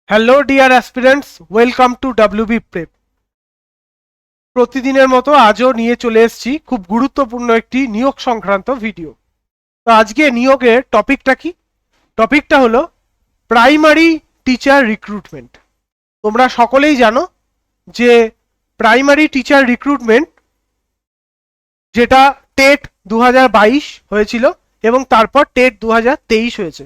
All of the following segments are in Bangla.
Hello dear aspirants, welcome to WB prep. প্রতিদিনের মতো আজও নিয়ে চলে এসেছি খুব গুরুত্বপূর্ণ একটি নিয়োগ সংক্রান্ত ভিডিও। তো আজকে নিয়োগের টপিকটা কি? টপিকটা হলো প্রাইমারি টিচার রিক্রুটমেন্ট। তোমরা সকলেই জানো যে প্রাইমারি টিচার রিক্রুটমেন্ট যেটা টেট 2022 হয়েছিল এবং তারপর টেট 2023 হয়েছে।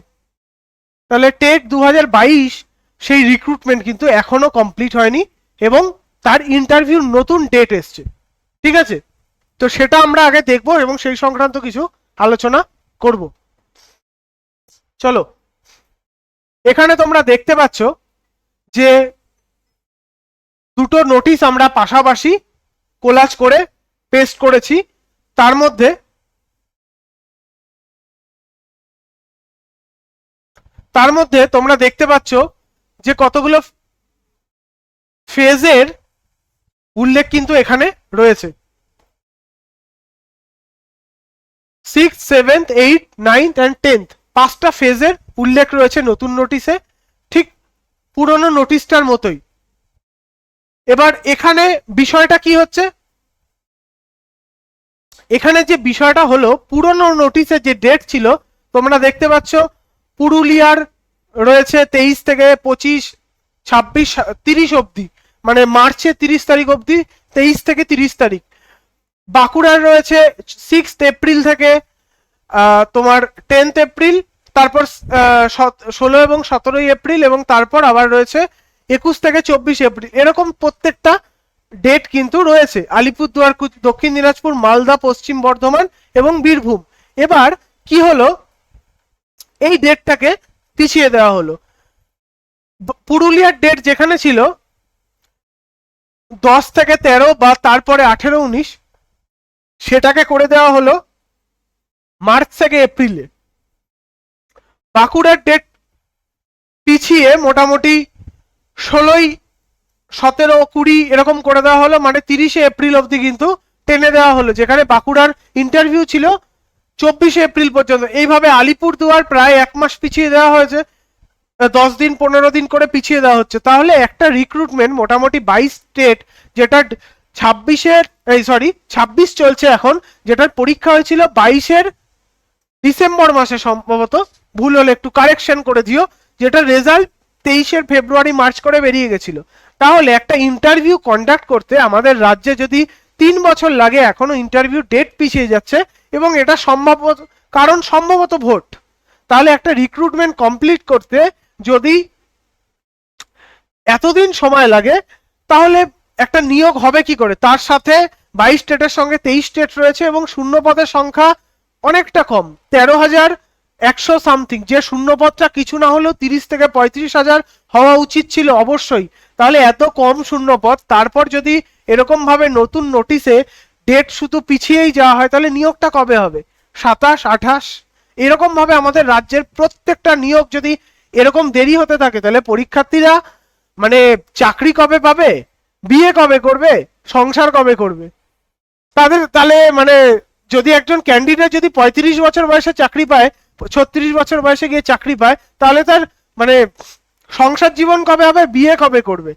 তাহলে টেট 2022 সেই রিক্রুটমেন্ট কিন্তু এখনো কমপ্লিট হয়নি এবং তার ইন্টারভিউ নতুন ডেট এসছে। ঠিক আছে, তো সেটা আমরা আগে দেখব এবং সেই সংক্রান্ত কিছু আলোচনা করব। চলো, এখানে তোমরা দেখতে পাচ্ছ যে দুটো নোটিশ আমরা পাশাপাশি কোলাজ করে পেস্ট করেছি। তার মধ্যে তোমরা দেখতে পাচ্ছ যে কতগুলো ফেজের উল্লেখ কিন্তু এখানে রয়েছে। 6th, 7th, 8th, 9th and 10th পাঁচটা ফেজের উল্লেখ রয়েছে নতুন নোটিশে, ঠিক পুরনো নোটিশটার মতোই। এবার এখানে বিষয়টা কি হচ্ছে, এখানে যে বিষয়টা হলো পুরনো নোটিশে যে ডেট ছিল তোমরা দেখতে পাচ্ছ পুরুলিয়ার রয়েছে 23 থেকে 25, 26, 30 অবধি, মানে মার্চের 30 তারিখ অবধি, 23 থেকে 30 তারিখ। বাঁকুড়ার রয়েছে 6th এপ্রিল থেকে তোমার 10th এপ্রিল, তারপর 16 এবং 17 এপ্রিল এবং তারপর আবার রয়েছে 21 থেকে 24 এপ্রিল। এরকম প্রত্যেকটা ডেট কিন্তু রয়েছে আলিপুরদুয়ার, দক্ষিণ দিনাজপুর, মালদা, পশ্চিম বর্ধমান এবং বীরভূম। এবার কি হলো, এই ডেটটাকে পিছিয়ে দেওয়া হলো। পুরুলিয়ার ডেট যেখানে ছিল 10 থেকে 13 বা তারপরে 18, 19, সেটাকে করে দেওয়া হলো মার্চ থেকে এপ্রিলে। বাঁকুড়ার ডেট পিছিয়ে মোটামুটি 16, 17, 20 এরকম করে দেওয়া হলো, মানে 30 এপ্রিল অবধি কিন্তু টেনে দেওয়া হলো, যেখানে বাঁকুড়ার ইন্টারভিউ ছিল 24 এপ্রিল পর্যন্ত। এইভাবে আলিপুরদুয়ার প্রায় 1 মাস পিছিয়ে দেওয়া হয়েছে, 10 দিন 15 দিন করে পিছিয়ে দেওয়া হচ্ছে। তাহলে একটা রিক্রুটমেন্ট মোটামুটি 22 স্টেট, যেটা 26 চলছে এখন, যেটার পরীক্ষা হয়েছিল 22 ডিসেম্বর মাসে, সম্ভবত ভুল হলে একটু কারেকশন করে দিও, যেটা রেজাল্ট 23 ফেব্রুয়ারি মার্চ করে বেরিয়ে গেছিল। তাহলে একটা ইন্টারভিউ কন্ডাক্ট করতে আমাদের রাজ্যে যদি 3 বছর লাগে, এখনো ইন্টারভিউ ডেট পিছিয়ে যাচ্ছে এবং এটা সম্ভবত ভোট। তাহলে একটা রিক্রুটমেন্ট কমপ্লিট করতে যদি এতদিন সময় লাগে, তাহলে একটা নিয়োগ হবে কি করে? তার সাথে 22 স্টেটের সঙ্গে 23 স্টেট রয়েছে এবং শূন্য পদের সংখ্যা অনেকটা কম, 13,100 সামথিং। যে শূন্য পদটা কিছু না হলেও 30 থেকে 35,000 হওয়া উচিত ছিল অবশ্যই। তাহলে এত কম শূন্য পদ, তারপর যদি এরকম ভাবে নতুন নোটিশে ডেট শুধু পিছিয়েই যাওয়া হয়, তাহলে নিয়োগটা কবে হবে? 27, 28 এরকম ভাবে আমাদের রাজ্যের প্রত্যেকটা নিয়োগ যদি এরকম দেরি হতে থাকে, তাহলে পরীক্ষার্থীরা মানে চাকরি কবে পাবে, বিয়ে কবে করবে, সংসার কবে করবে? তাহলে মানে যদি একজন ক্যান্ডিডেট যদি 35 বছর বয়সে চাকরি পায়, 36 বছর বয়সে গিয়ে চাকরি পায়, তাহলে তার মানে সংসার জীবন কবে হবে, বিয়ে কবে করবে?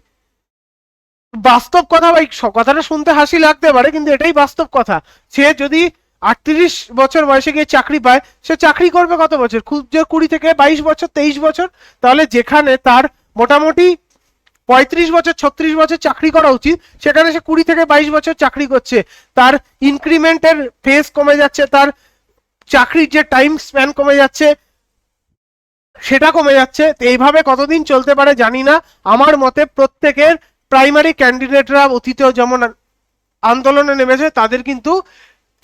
বাস্তব কথা ভাই, কথাটা শুনতে হাসি লাগতে পারে কিন্তু এটাই বাস্তব কথা। সে যদি 38 বছর বয়সে গিয়ে চাকরি পায়, সে চাকরি করবে কত বছর? খুব যে 20 থেকে 22 বছর, 23 বছর। তাহলে যেখানে তার মোটামুটি 35 বছর, 36 বছর চাকরি করা উচিত, সেখানে সে 20 থেকে 22 বছর চাকরি করছে। তার ইনক্রিমেন্টের ফেজ কমে যাচ্ছে, তার চাকরির যে টাইম স্প্যান কমে যাচ্ছে, সেটা কমে যাচ্ছে। এইভাবে কতদিন চলতে পারে জানি না। আমার মতে প্রত্যেকের প্রাইমারি ক্যান্ডিডেটরা অতীতেও যেমন আন্দোলনে নেমেছে, তাদের কিন্তু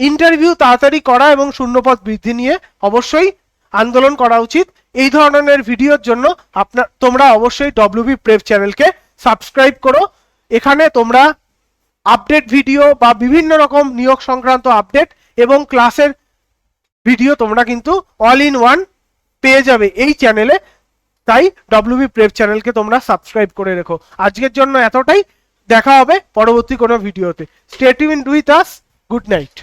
ইন্টারভিউ তাড়াতাড়ি করা এবং শূন্যপদ বৃদ্ধি নিয়ে অবশ্যই আন্দোলন করা উচিত। এই ধরনের ভিডিওর জন্য তোমরা অবশ্যই ডব্লিউবি প্রেপ চ্যানেলকে সাবস্ক্রাইব করো। এখানে তোমরা আপডেট ভিডিও বা বিভিন্ন রকম নিয়োগ সংক্রান্ত আপডেট এবং ক্লাসের ভিডিও তোমরা কিন্তু অল ইন ওয়ান পেয়ে যাবে এই চ্যানেলে। তাই ডব্লিউবি প্রেপ চ্যানেলকে তোমরা সাবস্ক্রাইব করে রেখো। আজকের জন্য এতটাই, দেখা হবে পরবর্তী কোনো ভিডিওতে। Stay tuned with us, good night.